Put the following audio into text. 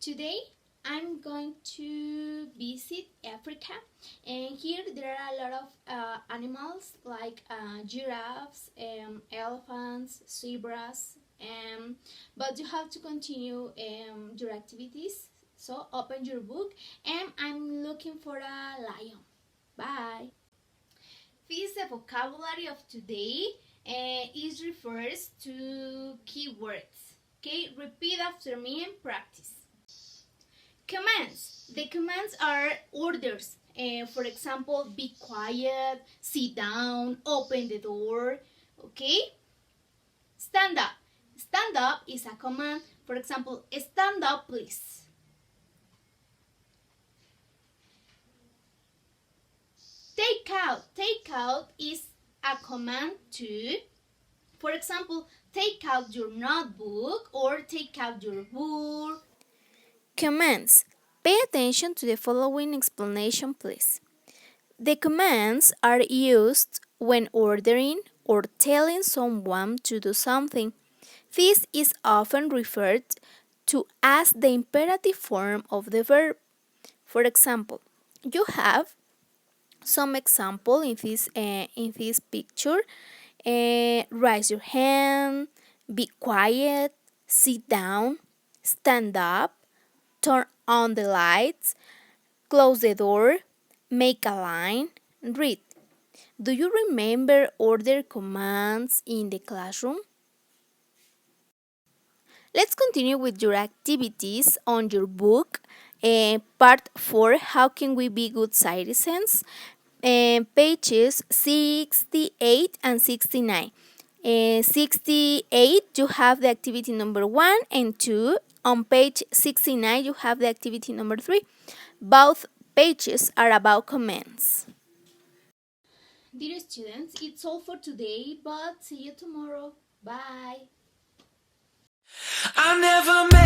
Today I'm going to visit Africa, and here there are a lot of animals like giraffes, elephants, zebras, but you have to continue your activities. So open your book, and I'm looking for a lion. Bye. This the vocabulary of today. It refers to keywords. Okay, repeat after me and practice. Commands. The commands are orders. For example, be quiet, sit down, open the door. Okay? Stand up. Stand up is a command. For example, stand up, please. Take out. Take out is a command too. For example, take out your notebook or take out your book. Commands. Pay attention to the following explanation, please. The commands are used when ordering or telling someone to do something. This is often referred to as the imperative form of the verb. For example, you have some example in this picture. Raise your hand, be quiet, sit down, stand up, turn on the lights, close the door, make a line, read. Do you remember order commands in the classroom? Let's continue with your activities on your book. Part 4, How Can We Be Good Citizens? Pages 68 and 69. 68, you have the activity number 1 and 2. On page 69, you have the activity number 3. Both pages are about commands. Dear students, it's all for today, but see you tomorrow. Bye. I never met